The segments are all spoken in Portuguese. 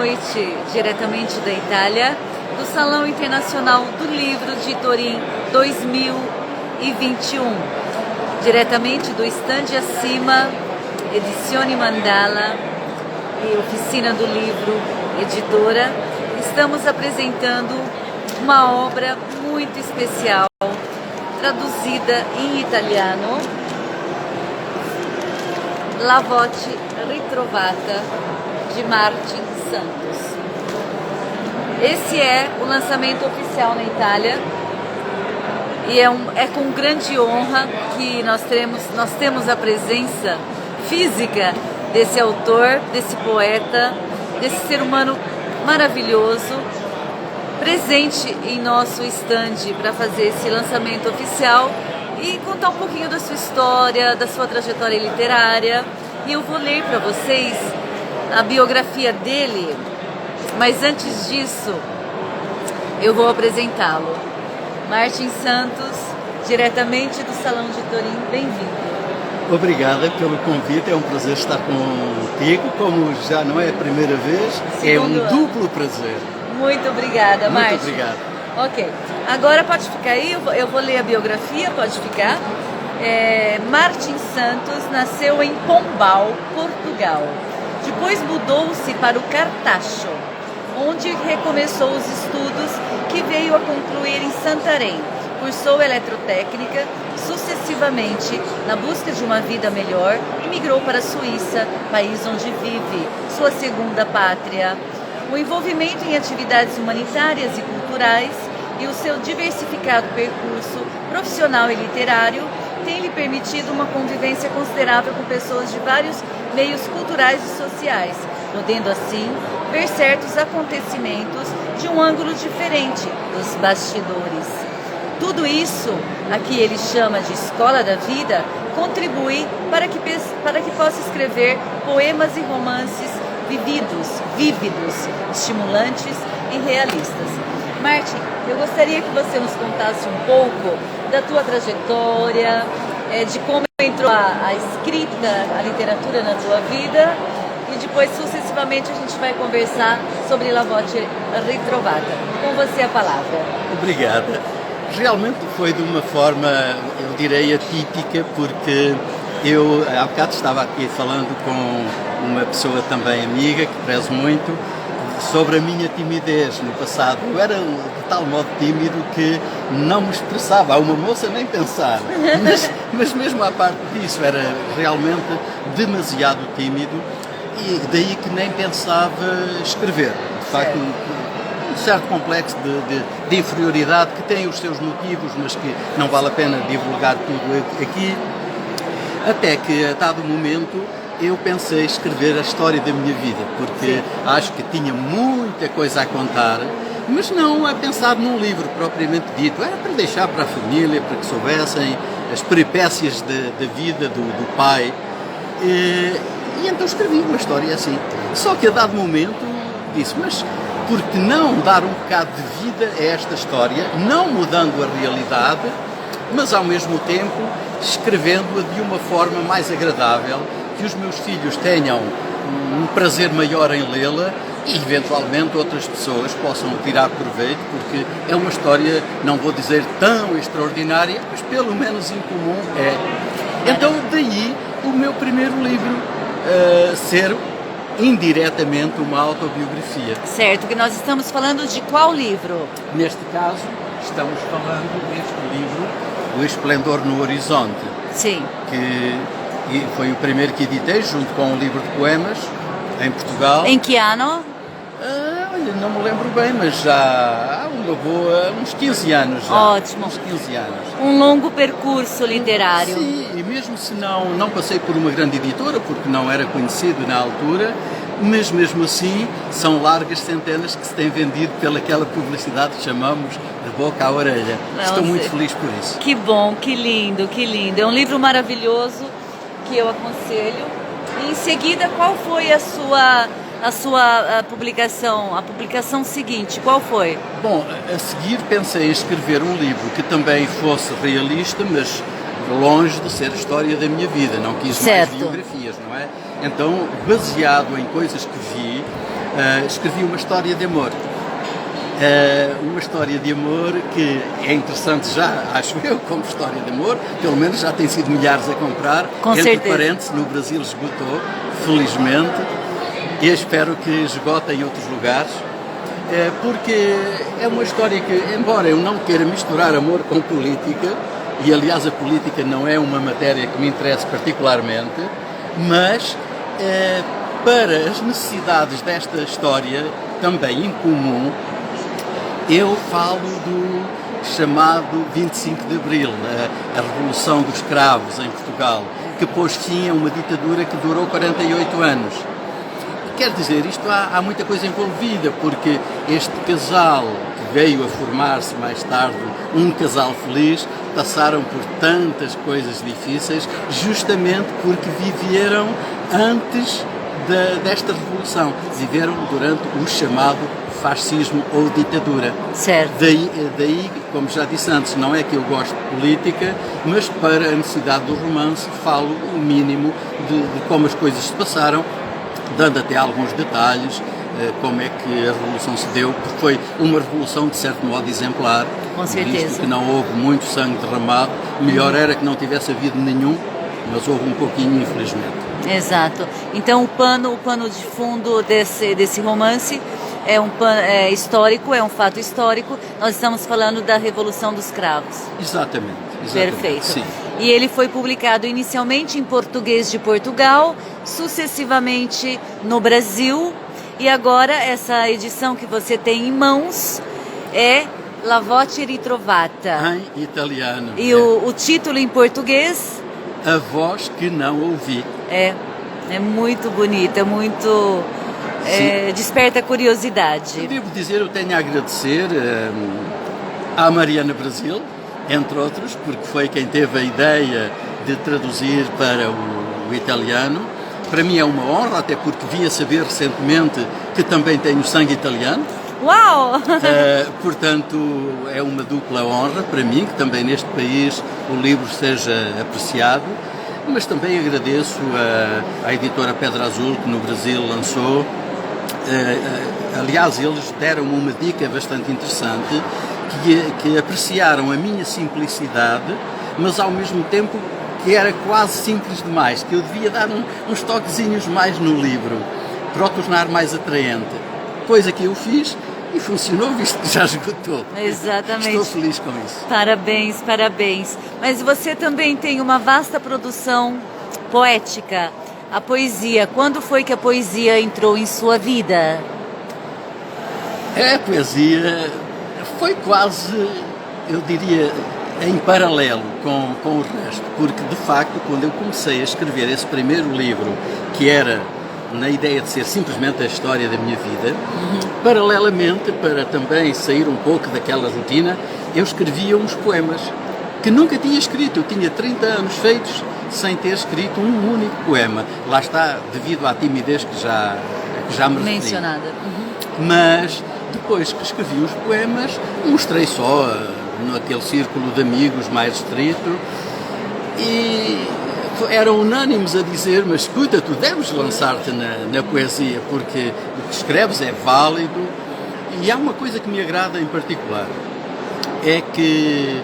noite, diretamente da Itália, do Salão Internacional do Livro de Turim 2021. Diretamente do estande acima, Edizioni Mandala e Oficina do Livro Editora, estamos apresentando uma obra muito especial, traduzida em italiano, La Voce Ritrovata, de Martin Santos. Esse é o lançamento oficial na Itália e é com grande honra que nós temos a presença física desse autor, desse poeta, desse ser humano maravilhoso, presente em nosso estande para fazer esse lançamento oficial e contar um pouquinho da sua história, da sua trajetória literária. E eu vou ler para vocês a biografia dele, mas antes disso eu vou apresentá-lo. Martin Santos, diretamente do Salão de Turim, bem-vindo. Obrigada pelo convite, é um prazer estar contigo, como já não é a primeira vez, é um duplo prazer. Muito obrigada, Martin. Muito obrigado. Ok, agora pode ficar aí, eu vou ler a biografia, pode ficar. Martin Santos nasceu em Pombal, Portugal. Depois mudou-se para o Cartacho, onde recomeçou os estudos que veio a concluir em Santarém. Cursou eletrotécnica, sucessivamente, na busca de uma vida melhor, imigrou para a Suíça, país onde vive, sua segunda pátria. O envolvimento em atividades humanitárias e culturais e o seu diversificado percurso profissional e literário tem lhe permitido uma convivência considerável com pessoas de vários meios culturais e sociais, podendo assim ver certos acontecimentos de um ângulo diferente dos bastidores. Tudo isso, a que ele chama de escola da vida, contribui para que possa escrever poemas e romances vívidos, estimulantes e realistas. Martin, eu gostaria que você nos contasse um pouco da tua trajetória, de como entrou a escrita, a literatura na tua vida, e depois, sucessivamente, a gente vai conversar sobre La Voce Ritrovata. Com você a palavra. Obrigada. Realmente foi de uma forma, eu direi, atípica, porque eu há bocado estava aqui falando com uma pessoa também amiga, que prezo muito, sobre a minha timidez no passado. Eu era de tal modo tímido que não me expressava a uma moça nem pensar, mas mesmo à parte disso era realmente demasiado tímido e daí que nem pensava escrever. De facto, um certo complexo de inferioridade que tem os seus motivos, mas que não vale a pena divulgar tudo aqui, até que a dado momento eu pensei escrever a história da minha vida, porque acho que tinha muita coisa a contar, mas não a pensar num livro propriamente dito, era para deixar para a família, para que soubessem as peripécias da vida do pai, e então escrevi uma história assim. Só que a dado momento disse, mas por que não dar um bocado de vida a esta história, não mudando a realidade, mas ao mesmo tempo escrevendo-a de uma forma mais agradável, que os meus filhos tenham um prazer maior em lê-la e eventualmente outras pessoas possam tirar proveito, porque é uma história, não vou dizer tão extraordinária, mas pelo menos incomum é. Então daí o meu primeiro livro ser indiretamente uma autobiografia. Certo, que nós estamos falando de qual livro? Neste caso, estamos falando deste livro, O Esplendor no Horizonte. Sim. Que foi o primeiro que editei, junto com um livro de poemas, em Portugal. Em que ano? Olha, não me lembro bem, mas já há uns 15 anos já. Ótimo. Uns 15 anos. Um longo percurso literário. Sim, e mesmo se não passei por uma grande editora, porque não era conhecido na altura, mas mesmo assim são largas centenas que se têm vendido pelaquela publicidade que chamamos de boca à orelha. Estou muito feliz por isso. Que bom, que lindo, que lindo. É um livro maravilhoso que eu aconselho. E em seguida, qual foi a sua publicação? A publicação seguinte, qual foi? Bom, a seguir pensei em escrever um livro que também fosse realista, mas longe de ser a história da minha vida. Não quis mais biografias, não é? Então, baseado em coisas que vi, escrevi uma história de amor. Uma história de amor que é interessante já, acho eu, como história de amor, pelo menos já tem sido milhares a comprar. Com Entre certeza. parênteses, no Brasil esgotou, felizmente, e espero que esgote em outros lugares, porque é uma história que, embora eu não queira misturar amor com política, e aliás a política não é uma matéria que me interessa particularmente, mas para as necessidades desta história, também incomum, eu falo do chamado 25 de Abril, a Revolução dos Cravos em Portugal, que pôs fim a uma ditadura que durou 48 anos. Quer dizer, isto há muita coisa envolvida, porque este casal que veio a formar-se mais tarde, um casal feliz, passaram por tantas coisas difíceis, justamente porque viveram antes desta revolução, viveram durante o chamado fascismo ou ditadura. Certo. Daí, como já disse antes, não é que eu gosto de política, mas para a necessidade do romance falo o mínimo de como as coisas se passaram, dando até alguns detalhes, como é que a revolução se deu, porque foi uma revolução de certo modo exemplar. Com certeza. Visto que não houve muito sangue derramado, melhor era que não tivesse havido nenhum, mas houve um pouquinho, infelizmente. Exato. Então o pano de fundo desse romance é histórico, é um fato histórico. Nós estamos falando da Revolução dos Cravos. Exatamente. Perfeito. Sim. E ele foi publicado inicialmente em português de Portugal, sucessivamente no Brasil, e agora essa edição que você tem em mãos é La Voce Ritrovata. Em italiano. E o título em português? A Voz que Não Ouvi. É muito bonito, é muito... desperta curiosidade. Eu devo dizer, eu tenho a agradecer à Mariana Brasil, entre outros, porque foi quem teve a ideia de traduzir para o italiano. Para mim é uma honra, até porque vim a saber recentemente que também tenho sangue italiano. Uau! Portanto, é uma dupla honra para mim, que também neste país o livro seja apreciado, mas também agradeço à editora Pedra Azul, que no Brasil lançou. Aliás, eles deram-me uma dica bastante interessante, que apreciaram a minha simplicidade, mas ao mesmo tempo que era quase simples demais, que eu devia dar uns toquezinhos mais no livro, para o tornar mais atraente. Coisa que eu fiz e funcionou, visto que já esgotou. Exatamente. Estou feliz com isso. Parabéns, parabéns. Mas você também tem uma vasta produção poética, a poesia. Quando foi que a poesia entrou em sua vida? A poesia foi quase, eu diria, em paralelo com o resto, porque de facto, quando eu comecei a escrever esse primeiro livro, que era na ideia de ser simplesmente a história da minha vida, paralelamente, para também sair um pouco daquela rotina, eu escrevia uns poemas que nunca tinha escrito. Eu tinha 30 anos feitos sem ter escrito um único poema. Lá está, devido à timidez que já me referi. Mencionada. Mas depois que escrevi os poemas, mostrei só naquele círculo de amigos mais restrito e eram unânimes a dizer: mas escuta, tu deves lançar-te na poesia, porque o que escreves é válido. E há uma coisa que me agrada em particular, é que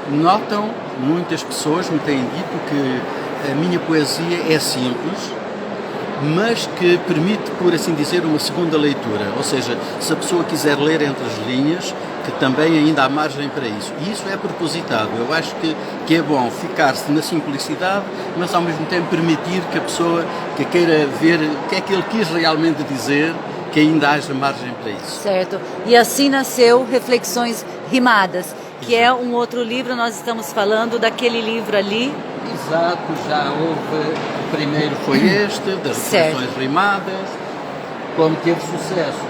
notam, muitas pessoas me têm dito que a minha poesia é simples, mas que permite, por assim dizer, uma segunda leitura. Ou seja, se a pessoa quiser ler entre as linhas, que também ainda há margem para isso. E isso é propositado. Eu acho que é bom ficar-se na simplicidade, mas ao mesmo tempo permitir que a pessoa que queira ver o que é que ele quis realmente dizer, que ainda haja margem para isso. Certo. E assim nasceu Reflexões Rimadas, que é um outro livro. Nós estamos falando daquele livro ali. Exato, já houve, o primeiro foi este, das Reflexões Rimadas, como teve sucesso.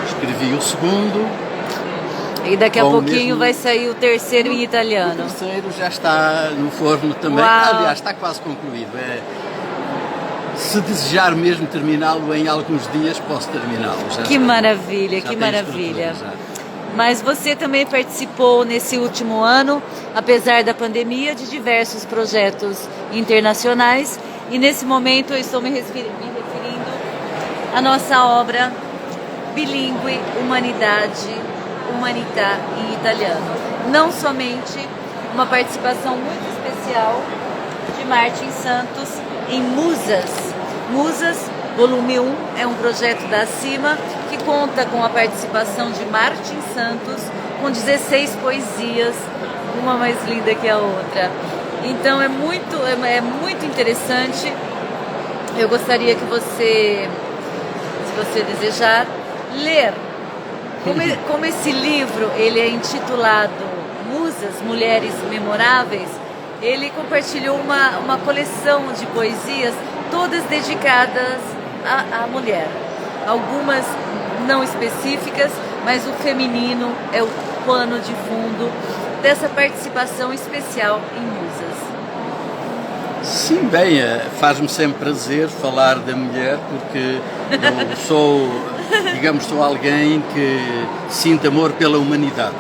Escrevi o segundo. E daqui a pouquinho vai sair o terceiro em italiano. O terceiro já está no forno também. Uau. Aliás, está quase concluído. Se desejar mesmo terminá-lo em alguns dias, posso terminá-lo. Que maravilha, que maravilha. Mas você também participou nesse último ano, apesar da pandemia, de diversos projetos internacionais. E nesse momento eu estou me referindo à nossa obra bilíngue, humanidade, humanità e italiano. Não somente uma participação muito especial de Martin Santos em Musas. Musas, volume 1, é um projeto da CIMA que conta com a participação de Martin Santos com 16 poesias, uma mais linda que a outra. Então é muito interessante. Eu gostaria que você, se você desejar, ler. Como esse livro ele é intitulado Musas, Mulheres Memoráveis, ele compartilhou uma coleção de poesias, todas dedicadas à mulher. Algumas não específicas, mas o feminino é o pano de fundo dessa participação especial em Musas. Sim, bem, faz-me sempre prazer falar da mulher, porque eu sou, digamos, sou alguém que sinto amor pela humanidade.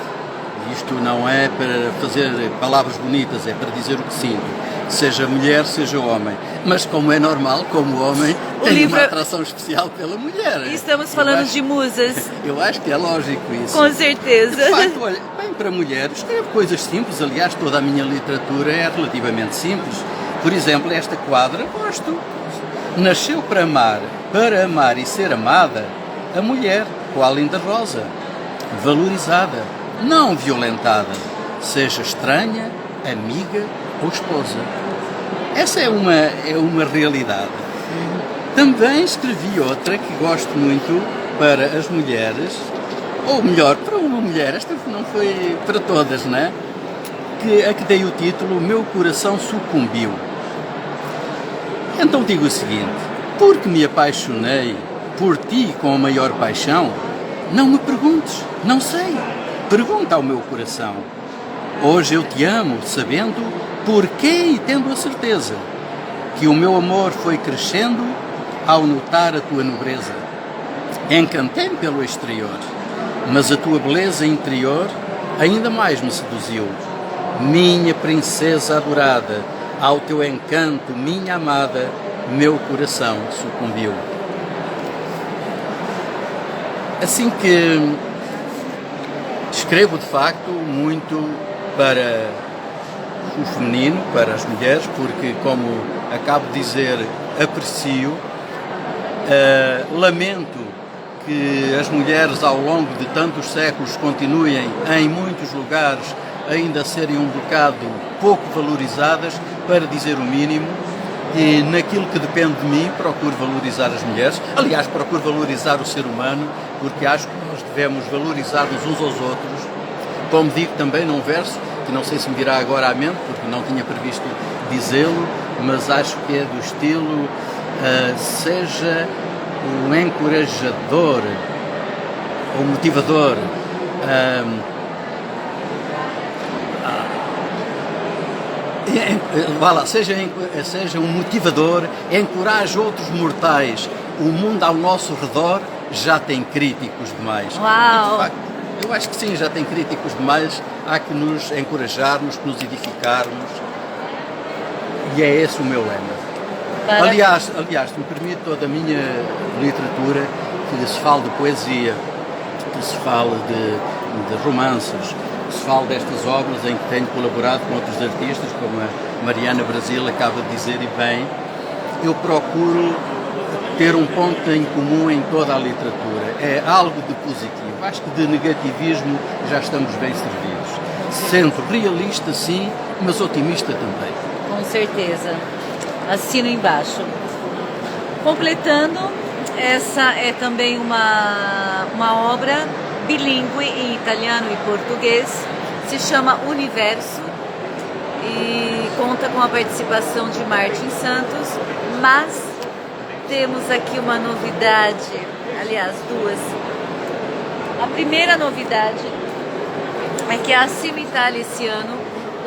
Isto não é para fazer palavras bonitas, é para dizer o que sinto. Seja mulher, seja homem. Mas como é normal, como homem, tenho uma atração especial pela mulher. E estamos falando de musas. Eu acho que é lógico isso. Com certeza. De facto, olha, bem, para mulher, escrevo coisas simples. Aliás, toda a minha literatura é relativamente simples. Por exemplo, esta quadra, gosto. Nasceu para amar e ser amada, a mulher, qual linda rosa, valorizada, não violentada, seja estranha, amiga ou esposa. Essa é uma realidade. Também escrevi outra que gosto muito para as mulheres, ou melhor, para uma mulher, esta não foi para todas, né? A que dei o título Meu Coração Sucumbiu. Então digo o seguinte: porque me apaixonei por ti com a maior paixão, não me perguntes, não sei, pergunta ao meu coração. Hoje eu te amo, sabendo porquê e tendo a certeza que o meu amor foi crescendo ao notar a tua nobreza. Encantei-me pelo exterior, mas a tua beleza interior ainda mais me seduziu. Minha princesa adorada, ao teu encanto, minha amada, meu coração sucumbiu. Assim que escrevo de facto muito para o feminino, para as mulheres, porque, como acabo de dizer, aprecio, lamento que as mulheres ao longo de tantos séculos continuem em muitos lugares ainda a serem um bocado pouco valorizadas, para dizer o mínimo, e naquilo que depende de mim procuro valorizar as mulheres. Aliás, procuro valorizar o ser humano, porque acho que nós devemos valorizar-nos uns aos outros. Como digo também num verso, que não sei se me virá agora à mente, porque não tinha previsto dizê-lo, mas acho que é do estilo seja o encorajador, o motivador, seja um motivador, encoraje outros mortais. O mundo ao nosso redor já tem críticos demais. Uau! E, de facto, eu acho que sim, já tem críticos demais. Há que nos encorajarmos, que nos edificarmos. E é esse o meu lema. Aliás, se me permite, toda a minha literatura, que se fale de poesia, que se fale de romances, que se fale destas obras em que tenho colaborado com outros artistas, como a Mariana Brasil acaba de dizer, e bem, eu procuro ter um ponto em comum em toda a literatura. É algo de positivo. Acho que de negativismo já estamos bem servidos. Sendo realista, sim, mas otimista também. Com certeza. Assino embaixo. Completando, essa é também uma obra bilíngue em italiano e português, se chama Universo e conta com a participação de Martin Santos, mas temos aqui uma novidade, aliás, duas. A primeira novidade é que a CIMA Itália esse ano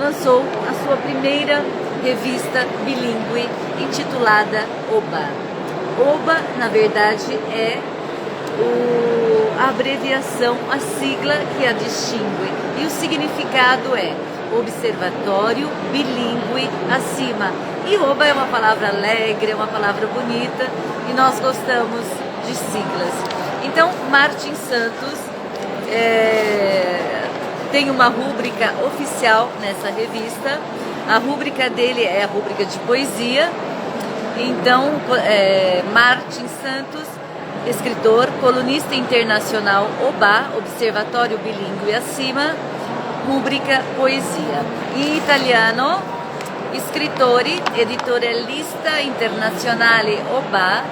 lançou a sua primeira revista bilíngue intitulada Oba. Oba, na verdade, é a abreviação, a sigla que a distingue. E o significado é Observatório Bilíngue Acima. E Oba é uma palavra alegre, é uma palavra bonita e nós gostamos de siglas. Então, Martin Santos tem uma rúbrica oficial nessa revista. A rúbrica dele é a rúbrica de poesia. Então, Martin Santos, escritor, colunista internacional OBA, Observatório Bilingue Acima, rúbrica poesia. Em italiano, scrittore, editorialista internazionale OBA,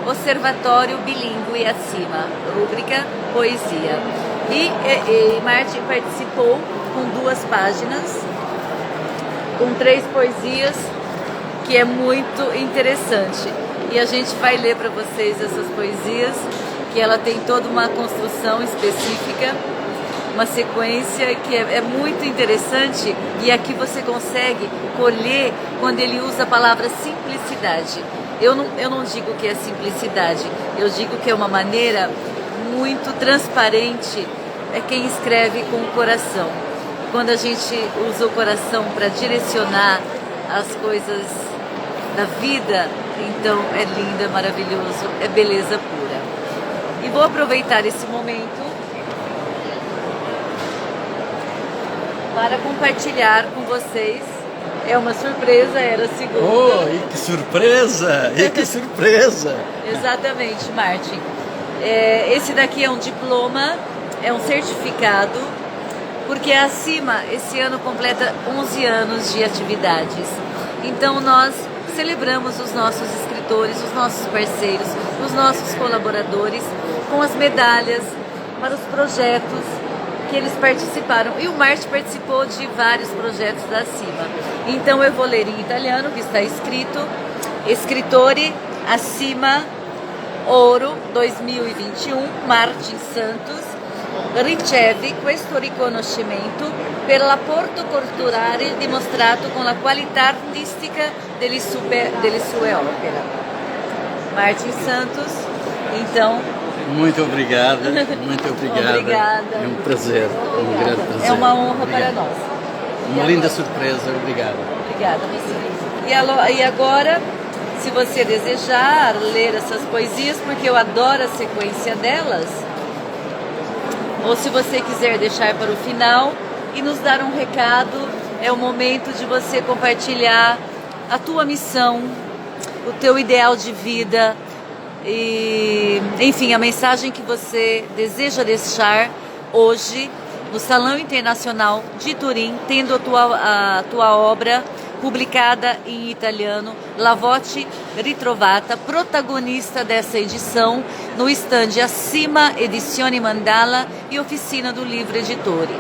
Osservatorio Bilingue Acima, rúbrica poesia. E Martin participou com 2 páginas, com 3 poesias, que é muito interessante. E a gente vai ler para vocês essas poesias, que ela tem toda uma construção específica, uma sequência que é muito interessante, e aqui você consegue colher quando ele usa a palavra simplicidade. Eu não digo que é simplicidade, eu digo que é uma maneira muito transparente, é quem escreve com o coração. Quando a gente usa o coração para direcionar as coisas da vida, então é lindo, é maravilhoso, é beleza pura. E vou aproveitar esse momento para compartilhar com vocês. É uma surpresa, era a segunda. Oh, e que surpresa! E que surpresa! Exatamente, Martin. Esse daqui é um diploma, é um certificado, porque a Acima esse ano completa 11 anos de atividades. Então nós celebramos os nossos escritores, os nossos parceiros, os nossos colaboradores com as medalhas para os projetos que eles participaram. E o Martin participou de vários projetos da Acima. Então eu vou ler em italiano, que está escrito: Scrittore Acima Ouro 2021, Martin Santos riceve questo riconoscimento per l'apporto culturale dimostrato con la qualità artistica delle sue opere. Martin Santos, então... Muito obrigada, muito obrigada. Obrigada. É um prazer, um grande prazer. É uma honra Obrigado. para nós. Uma linda surpresa, obrigado. Obrigada, você. E agora, se você desejar ler essas poesias, porque eu adoro a sequência delas, ou se você quiser deixar para o final e nos dar um recado, é o momento de você compartilhar a tua missão, o teu ideal de vida e, enfim, a mensagem que você deseja deixar hoje no Salão Internacional de Turim, tendo a tua obra publicada em italiano, La Voce Ritrovata, protagonista dessa edição no estande Acima Edizioni Mandala e Oficina do Livro Editore.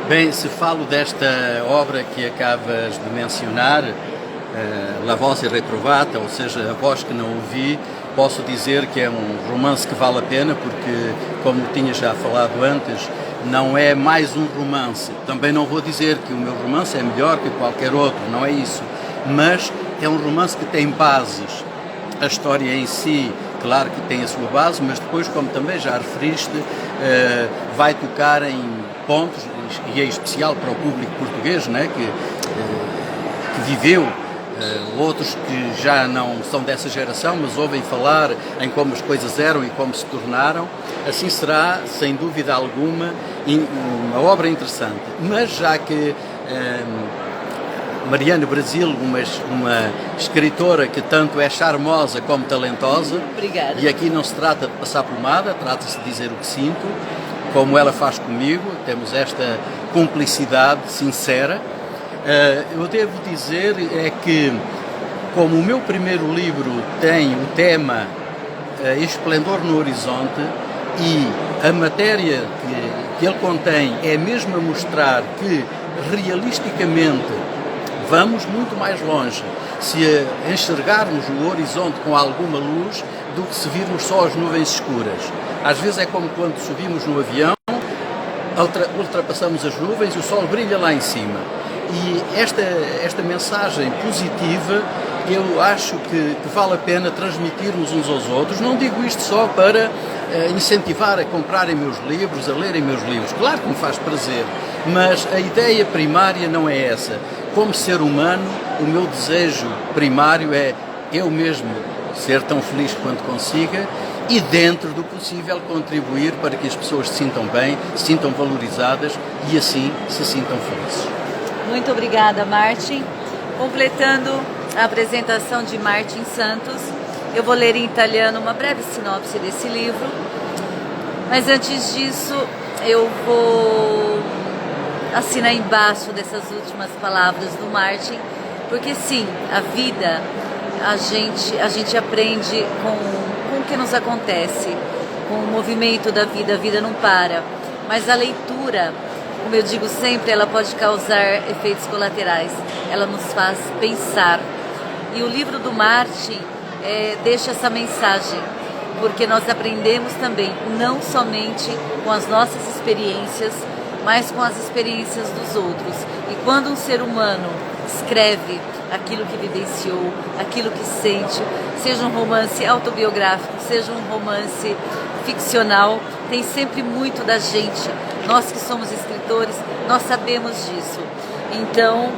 Bem, se falo desta obra que acabas de mencionar, La Voce Ritrovata, ou seja, A Voz que Não Ouvi, posso dizer que é um romance que vale a pena, porque, como tinha já falado antes, não é mais um romance. Também não vou dizer que o meu romance é melhor que qualquer outro, não é isso. Mas é um romance que tem bases. A história em si, claro que tem a sua base, mas depois, como também já referiste, vai tocar em pontos, e é especial para o público português, né, que viveu, outros que já não são dessa geração, mas ouvem falar em como as coisas eram e como se tornaram. Assim será, sem dúvida alguma, uma obra interessante. Mas já que Mariana Brasil, uma escritora que tanto é charmosa como talentosa, Obrigada. E aqui não se trata de passar pomada, trata-se de dizer o que sinto, como ela faz comigo, temos esta cumplicidade sincera. Eu devo dizer que, como o meu primeiro livro tem o tema Esplendor no Horizonte, e a matéria que ele contém é mesmo a mostrar que realisticamente vamos muito mais longe se enxergarmos o horizonte com alguma luz do que se virmos só as nuvens escuras. Às vezes é como quando subimos no avião, ultrapassamos as nuvens e o sol brilha lá em cima. E esta mensagem positiva, eu acho que vale a pena transmitirmos uns aos outros. Não digo isto só para incentivar a comprarem meus livros, a lerem meus livros. Claro que me faz prazer, mas a ideia primária não é essa. Como ser humano, o meu desejo primário é eu mesmo ser tão feliz quanto consiga e, dentro do possível, contribuir para que as pessoas se sintam bem, se sintam valorizadas e assim se sintam felizes. Muito obrigada, Martin. Completando a apresentação de Martin Santos, eu vou ler em italiano uma breve sinopse desse livro, mas antes disso eu vou assinar embaixo dessas últimas palavras do Martin, porque sim, a vida, a gente aprende com o que nos acontece, com o movimento da vida, a vida não para, mas a leitura, como eu digo sempre, ela pode causar efeitos colaterais, ela nos faz pensar. E o livro do Martin deixa essa mensagem, porque nós aprendemos também, não somente com as nossas experiências, mas com as experiências dos outros. E quando um ser humano escreve aquilo que vivenciou, aquilo que sente, seja um romance autobiográfico, seja um romance ficcional, tem sempre muito da gente. Nós que somos escritores, nós sabemos disso. Então,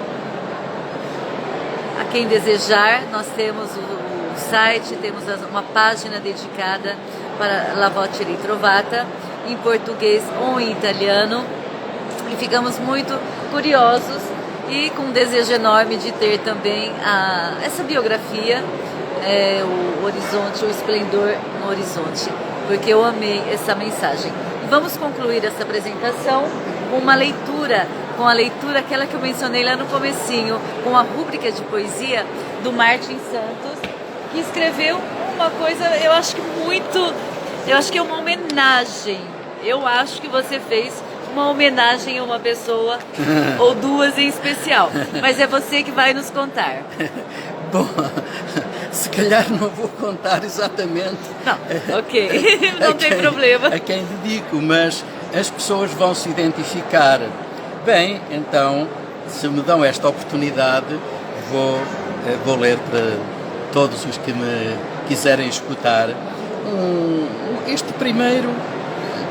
a quem desejar, nós temos o site, temos uma página dedicada para La Voce Ritrovata, em português ou em italiano, e ficamos muito curiosos e com um desejo enorme de ter também essa biografia, o horizonte, o esplendor no horizonte, porque eu amei essa mensagem. E vamos concluir essa apresentação com uma leitura, com a leitura aquela que eu mencionei lá no comecinho, com a rúbrica de poesia do Martin Santos, que escreveu uma coisa, eu acho que é uma homenagem. Eu acho que você fez uma homenagem a uma pessoa ou duas em especial, mas é você que vai nos contar. Bom, se calhar não vou contar exatamente. Não, ok, não tem problema. A quem dedico, mas as pessoas vão se identificar. Bem, então, se me dão esta oportunidade, vou ler para todos os que me quiserem escutar. Este primeiro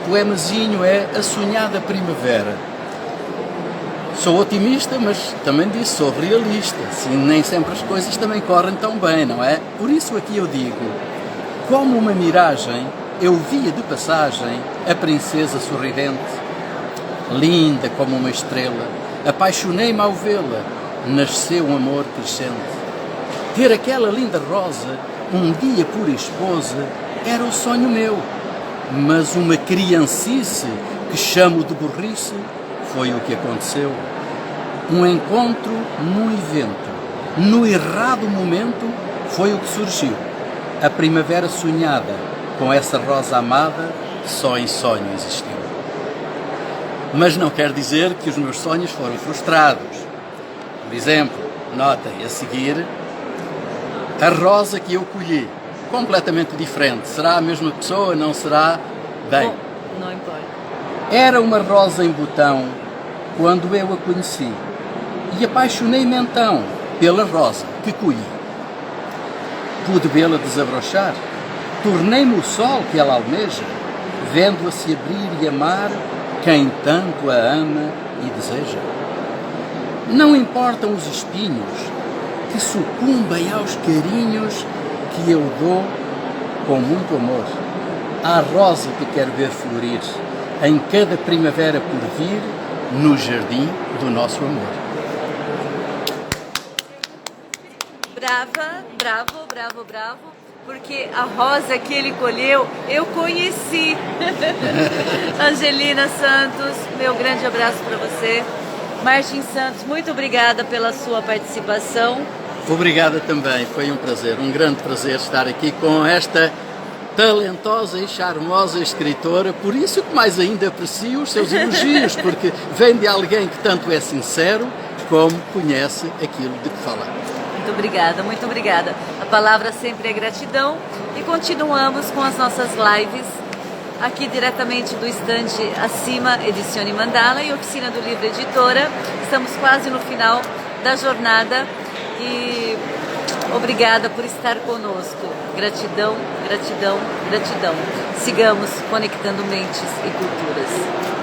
poemazinho é A Sonhada Primavera. Sou otimista, mas também disse, sou realista. Sim, nem sempre as coisas também correm tão bem, não é? Por isso aqui eu digo, como uma miragem, eu via de passagem a princesa sorridente, linda como uma estrela. Apaixonei-me ao vê-la, nasceu um amor crescente. Ter aquela linda rosa, um dia por esposa, era o sonho meu. Mas uma criancice que chamo de burrice foi o que aconteceu. Um encontro num evento, no errado momento, foi o que surgiu. A primavera sonhada, com essa rosa amada, só em sonho existiu. Mas não quer dizer que os meus sonhos foram frustrados. Por exemplo, notem a seguir a rosa que eu colhi, completamente diferente. Será a mesma pessoa? Não será? Bem, bom, não importa. Era uma rosa em botão quando eu a conheci e apaixonei-me então pela rosa que colhi. Pude vê-la desabrochar, tornei-me o sol que ela almeja, vendo-a se abrir e amar quem tanto a ama e deseja. Não importam os espinhos que sucumbem aos carinhos que eu dou com muito amor. À rosa que quero ver florir em cada primavera por vir no jardim do nosso amor. Brava, bravo, bravo, bravo, porque a rosa que ele colheu, eu conheci. Angelina Santos, meu grande abraço para você. Martin Santos, muito obrigada pela sua participação. Obrigada também, foi um prazer, um grande prazer estar aqui com esta talentosa e charmosa escritora, por isso que mais ainda aprecio os seus elogios, porque vem de alguém que tanto é sincero como conhece aquilo de que fala. Muito obrigada, muito obrigada. A palavra sempre é gratidão e continuamos com as nossas lives aqui diretamente do estande acima, Edizioni Mandala e Oficina do Livro Editora. Estamos quase no final da jornada e obrigada por estar conosco. Gratidão, gratidão, gratidão. Sigamos conectando mentes e culturas.